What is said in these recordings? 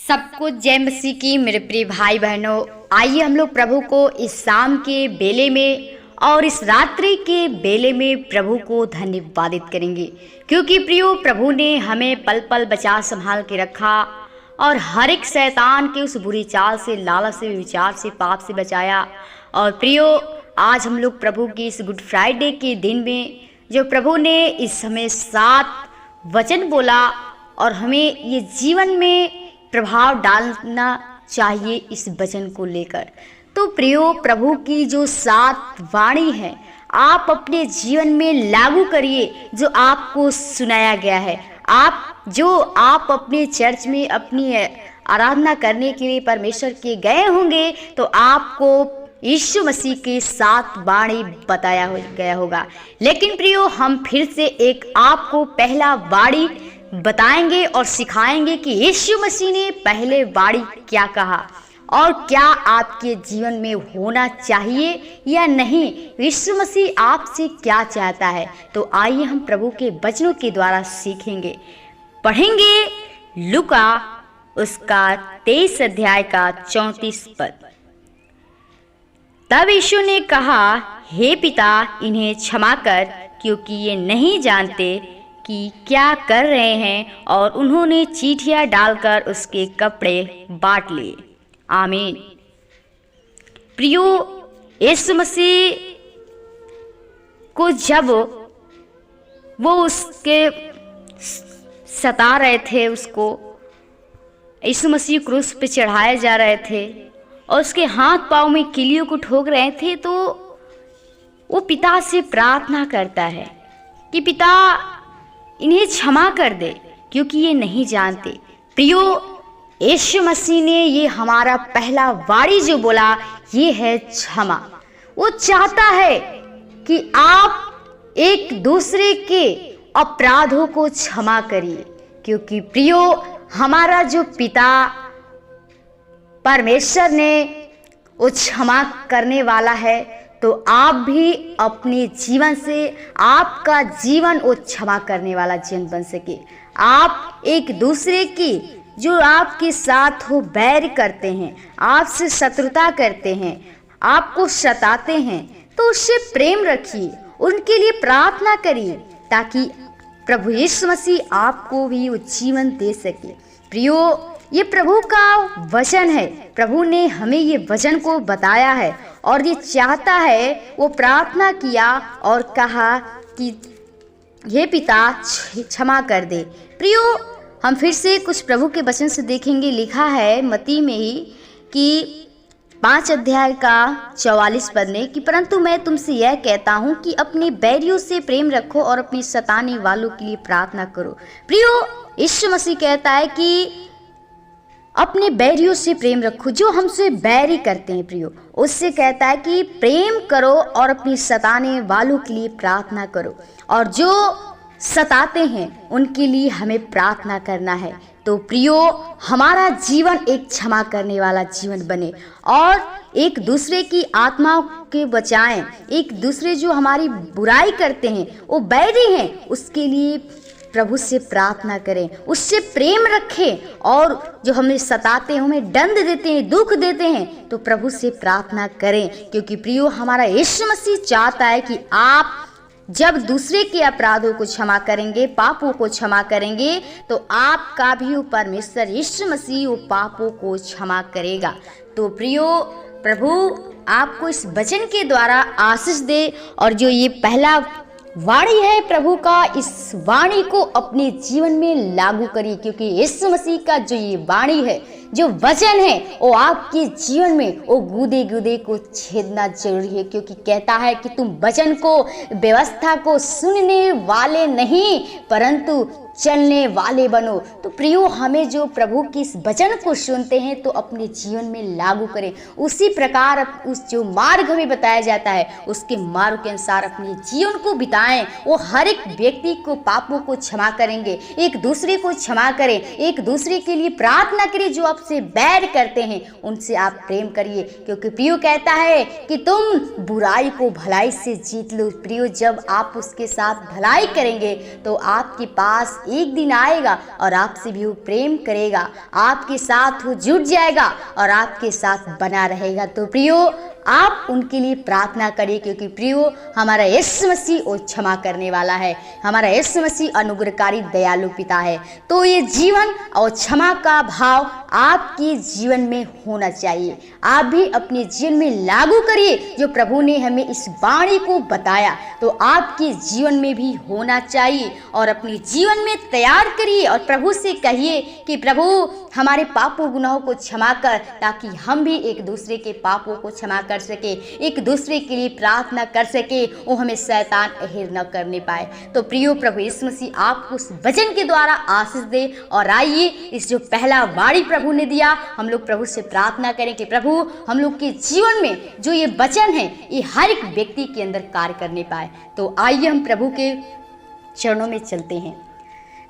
सबको जय मसीह की मेरे प्रिय भाई बहनों। आइए हम लोग प्रभु को इस शाम के बेले में और इस रात्रि के बेले में प्रभु को धन्यवादित करेंगे, क्योंकि प्रियो प्रभु ने हमें पल पल बचा संभाल के रखा और हर एक शैतान के उस बुरी चाल से, लालच से, विचार से, पाप से बचाया। और प्रियो आज हम लोग प्रभु की इस गुड फ्राइडे के दिन में जो प्रभु ने इस समय 7 वचन बोला और हमें ये जीवन में प्रभाव डालना चाहिए इस वचन को लेकर। तो प्रियो प्रभु की जो 7 वाणी है आप अपने जीवन में लागू करिए, जो आपको सुनाया गया है। आप अपने चर्च में अपनी आराधना करने के लिए परमेश्वर के गए होंगे तो आपको यीशु मसीह के 7 वाणी बताया गया होगा। लेकिन प्रियो हम फिर से एक आपको पहला वाणी बताएंगे और सिखाएंगे कि यीशु मसीह ने पहले वाणी क्या कहा और क्या आपके जीवन में होना चाहिए या नहीं। यीशु मसीह आपसे क्या चाहता है, तो आइए हम प्रभु के वचनों के द्वारा सीखेंगे। पढ़ेंगे लूका उसका 23 अध्याय का 34 पद। तब यीशु ने कहा, हे पिता इन्हें क्षमा कर, क्योंकि ये नहीं जानते कि क्या कर रहे हैं। और उन्होंने चींटियां डालकर उसके कपड़े बांट लिए। आमीन। प्रियो यीशु मसीह को जब वो उसके सता रहे थे, उसको यीशु मसीह क्रूस पे चढ़ाए जा रहे थे और उसके हाथ पाँव में किलियों को ठोक रहे थे, तो वो पिता से प्रार्थना करता है कि पिता इन्हें क्षमा कर दे, क्योंकि ये नहीं जानते। प्रियो यीशु मसीह ने ये हमारा पहला वाणी जो बोला ये है क्षमा। वो चाहता है कि आप एक दूसरे के अपराधों को क्षमा करिए, क्योंकि प्रियो हमारा जो पिता परमेश्वर ने वो क्षमा करने वाला है। तो आप भी अपने जीवन से आपका जीवन वो क्षमा करने वाला जीवन बन सके। आप एक दूसरे की जो आपके साथ हो बैर करते हैं, आपसे शत्रुता करते हैं, आपको सताते हैं, तो उससे प्रेम रखिए, उनके लिए प्रार्थना करिए, ताकि प्रभु यीशु मसीह आपको भी वो जीवन दे सके। प्रियो ये प्रभु का वचन है, प्रभु ने हमें ये वचन को बताया है और ये चाहता है, वो प्रार्थना किया और कहा कि हे पिता क्षमा कर दे। प्रियो हम फिर से कुछ प्रभु के वचन से देखेंगे। लिखा है मत्ती में ही कि 5 अध्याय का 44 पद में कि परंतु मैं तुमसे यह कहता हूँ कि अपने बैरियों से प्रेम रखो और अपने सताने वालों के लिए प्रार्थना करो। प्रियो यीशु मसीह कहता है कि अपने बैरियों से प्रेम रखो, जो हमसे बैरी करते हैं। प्रियो उससे कहता है कि प्रेम करो और अपने सताने वालों के लिए प्रार्थना करो, और जो सताते हैं उनके लिए हमें प्रार्थना करना है। तो प्रियो हमारा जीवन एक क्षमा करने वाला जीवन बने और एक दूसरे की आत्माओं के बचाएं। एक दूसरे जो हमारी बुराई करते हैं, वो बैरी हैं, उसके लिए प्रभु से प्रार्थना करें, उससे प्रेम रखें, और जो हमें सताते हैं, हमें दंड देते हैं, दुख देते हैं, तो प्रभु से प्रार्थना करें। क्योंकि प्रियो हमारा यीशु मसीह चाहता है कि आप जब दूसरे के अपराधों को क्षमा करेंगे, पापों को क्षमा करेंगे, तो आपका भी वो परमेश्वर यीशु मसीह वो पापों को क्षमा करेगा। तो प्रियो प्रभु आपको इस वचन के द्वारा आशीष दे, और जो ये पहला वाणी है प्रभु का, इस वाणी को अपने जीवन में लागू करिए, क्योंकि यीशु मसीह का जो ये वाणी है, जो वचन है, वो आपके जीवन में वो गूदे गूदे को छेदना जरूरी है। क्योंकि कहता है कि तुम वचन को, व्यवस्था को सुनने वाले नहीं परंतु चलने वाले बनो। तो प्रियो हमें जो प्रभु की इस वचन को सुनते हैं तो अपने जीवन में लागू करें, उसी प्रकार उस जो मार्ग हमें बताया जाता है उसके मार्ग के अनुसार अपने जीवन को बिताएं। वो हर एक व्यक्ति को पापों को क्षमा करेंगे, एक दूसरे को क्षमा करें, एक दूसरे के लिए प्रार्थना करिए। जो आपसे बैर करते हैं उनसे आप प्रेम करिए, क्योंकि प्रियो कहता है कि तुम बुराई को भलाई से जीत लो। प्रियो जब आप उसके साथ भलाई करेंगे तो आपके पास एक दिन आएगा और आपसे भी वो प्रेम करेगा, आपके साथ वो जुट जाएगा और आपके साथ बना रहेगा। तो प्रियो, आप उनके लिए प्रार्थना करिए, क्योंकि प्रियो हमारा यीशु मसीह वो क्षमा करने वाला है। हमारा यीशु मसीह अनुग्रहकारी दयालु पिता है। तो ये जीवन और क्षमा का भाव आपके जीवन में होना चाहिए। आप भी अपने जीवन में लागू करिए जो प्रभु ने हमें इस वाणी को बताया, तो आपके जीवन में भी होना चाहिए। और अपने जीवन में तैयार करिए और प्रभु से कहिए कि प्रभु हमारे पापों गुनाहों को क्षमा कर, ताकि हम भी एक दूसरे के पापों को क्षमा कर सके, एक दूसरे के लिए प्रार्थना कर सके, वो हमें शैतान अहिर न करने पाए। तो प्रियो, प्रभु यीशु मसीह आपको उस वचन के द्वारा आशीष दे। और आइए इस जो पहला वाणी प्रभु ने दिया, हम लोग प्रभु से प्रार्थना करें कि प्रभु हम लोग के जीवन में जो ये वचन है ये हर एक व्यक्ति के अंदर कार्य करने पाए। तो आइए हम प्रभु के चरणों में चलते हैं।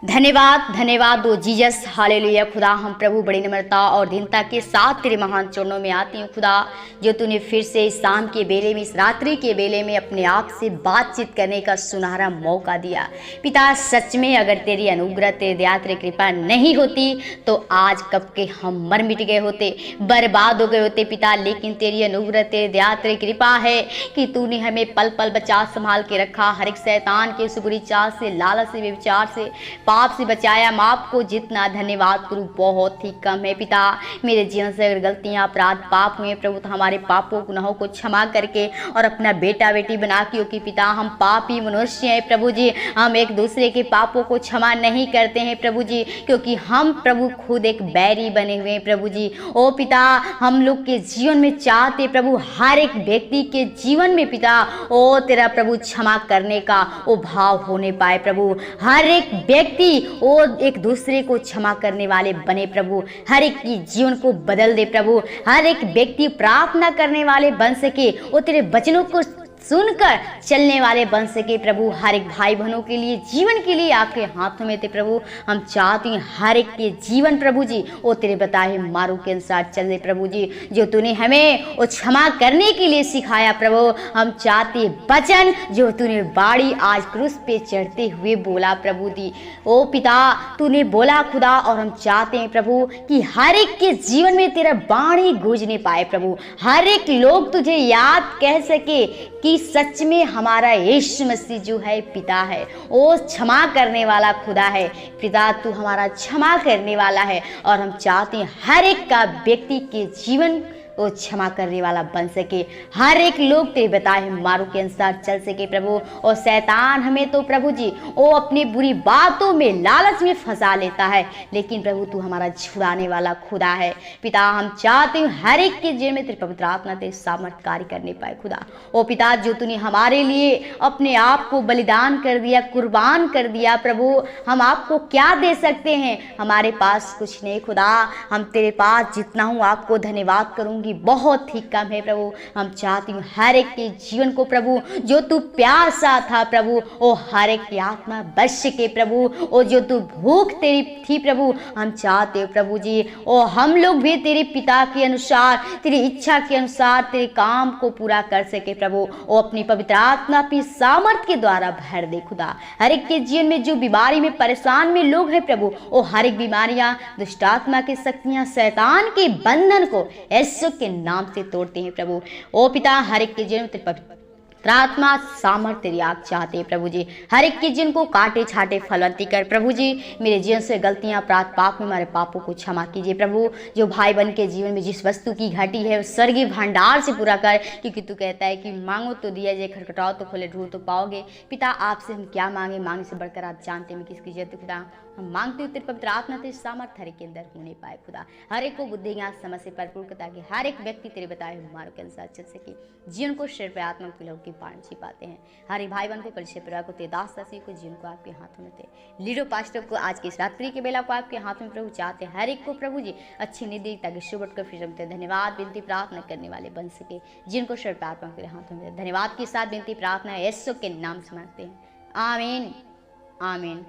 धन्यवाद धन्यवाद दो जीसस, हालेलुया। खुदा, हम प्रभु बड़ी नम्रता और दीनता के साथ तेरे महान चरणों में आती हूँ खुदा, जो तूने फिर से इस शाम के बेले में, इस रात्रि के बेले में अपने आप से बातचीत करने का सुनहरा मौका दिया। पिता, सच में अगर तेरी अनुग्रह, तेरी दया, तेरी कृपा नहीं होती तो आज कब के हम मर मिट गए होते, बर्बाद हो गए होते पिता। लेकिन तेरी अनुग्रह, तेरी दया, तेरी कृपा है कि तूने हमें पल पल बचा संभाल के रखा, हर एक शैतान के उस बुरी चाल से, लालच से, व्यभिचार से, पाप से बचाया। मैं आपको जितना धन्यवाद करूं बहुत ही कम है पिता। मेरे जीवन से अगर गलतियां, अपराध, पाप हुए प्रभु, तो हमारे पापों गुनाहों को क्षमा करके और अपना बेटा बेटी बना के, कि पिता हम पापी मनुष्य हैं प्रभु जी, हम एक दूसरे के पापों को क्षमा नहीं करते हैं प्रभु जी, क्योंकि हम प्रभु खुद एक बैरी बने हुए हैं प्रभु जी। ओ पिता, हम लोग के जीवन में चाहते प्रभु हर एक व्यक्ति के जीवन में पिता ओ तेरा प्रभु क्षमा करने का वो भाव होने पाए प्रभु। हर एक व्यक्ति वो एक दूसरे को क्षमा करने वाले बने प्रभु, हर एक की जीवन को बदल दे प्रभु। हर एक व्यक्ति प्रार्थना करने वाले बन सके, वो तेरे वचनों को सुनकर चलने वाले बन सके प्रभु। हर एक भाई बहनों के लिए, जीवन के लिए आपके हाथों में थे प्रभु। हम चाहते हैं हर एक के जीवन प्रभु जी वो तेरे बताए मार्गों के अनुसार चले प्रभु जी, जो तूने हमें वो क्षमा करने के लिए सिखाया प्रभु। हम चाहते वचन जो तूने बाड़ी आज क्रूस पे चढ़ते हुए बोला प्रभु जी, ओ पिता तूने बोला खुदा, और हम चाहते हैं प्रभु कि हर एक के जीवन में तेरा बाणी गूंजने पाए प्रभु। हर एक लोग तुझे याद कह सके कि सच में हमारा यीशु मसीह जो है पिता है, वो क्षमा करने वाला खुदा है पिता। तू हमारा क्षमा करने वाला है, और हम चाहते हैं हर एक का व्यक्ति के जीवन वो क्षमा करने वाला बन सके। हर एक लोग तेरे बताए मार्गों के अनुसार चल सके प्रभु। और शैतान हमें तो प्रभु जी वो अपनी बुरी बातों में, लालच में फंसा लेता है, लेकिन प्रभु तू हमारा छुड़ाने वाला खुदा है पिता। हम चाहते हैं हर एक के जीवन में तेरे पवित्र आत्मा तेरे सामर्थ कार्य करने पाए खुदा। ओ पिता, जो तूने हमारे लिए अपने आप को बलिदान कर दिया, कुर्बान कर दिया प्रभु, हम आपको क्या दे सकते हैं? हमारे पास कुछ नहीं खुदा। हम तेरे पास जितना हूँ आपको धन्यवाद करूँगी बहुत ही कम है प्रभु। हम चाहती हूँ हर एक के जीवन को प्रभु, जो तू प्यासा था प्रभु, ओ हर एक की आत्मा बच के प्रभु, ओ जो तू भूख तेरी थी प्रभु, हम चाहते हो प्रभु जी ओ हम लोग भी तेरे पिता के अनुसार, तेरी इच्छा के अनुसार तेरे काम को पूरा कर सके प्रभु। ओ अपनी पवित्र आत्मा अपनी सामर्थ के द्वारा भर दे खुदा। हर एक के जीवन में जो बीमारी में, परेशान में लोग हैं प्रभु, ओ हर एक बीमारियां, दुष्ट आत्मा की शक्तियां, शैतान के बंधन को यीशु के नाम से तोड़ते हैं प्रभु। ओ पिता, हर एक के जीवन में तेरे आत्मा सामर्थ तेरी आग चाहते हैं प्रभु जी। हर एक के जीवन को काटे छाटे फलवंती कर प्रभु जी। मेरे जीवन से गलतियां, अपराध, पाप में हमारे पापों को क्षमा कीजिए प्रभु। जो भाई बहन के जीवन में जिस वस्तु की घटी है उस स्वर्गीय भंडार से पूरा कर, क्योंकि तू कहता है कि मांगो तो दिया जाए, खटखटाओ तो खोले, ढूंढो तो पाओगे। पिता, आपसे हम क्या मांगे, मांगने से बढ़कर आप जानते हैं किसकी जरूरत खुदा। हम मांगते हो तेरे पवित्र आत्मा तेरे सामर्थ हर एक के अंदर होने पाए खुदा। हर एक को बुद्धि ज्ञान समझ से भरपूर कर, ताकि हर एक व्यक्ति तेरे बताए हुए मार्ग के अनुसार चल सके। जीवन को शरीर पे आत्मा के लोग की पान छी पाते हैं। हर एक भाई बहन को, कलिसिया परिवार को, तेरे दास दासी को, जीवन को आपके हाथों में थे। लीडर पास्टर को आज की इस रात्रि के बेला को आपके हाथों में प्रभु चाहते हैं। हर एक को प्रभु जी अच्छी नींद दे, ताकि सुबह उठकर फिर जमते धन्यवाद विनती प्रार्थना करने वाले बन सके। जिनको शरीर पे आत्मा के हाथों में धन्यवाद के साथ विनती प्रार्थना यीशु के नाम से मांगते हैं। आमीन आमीन।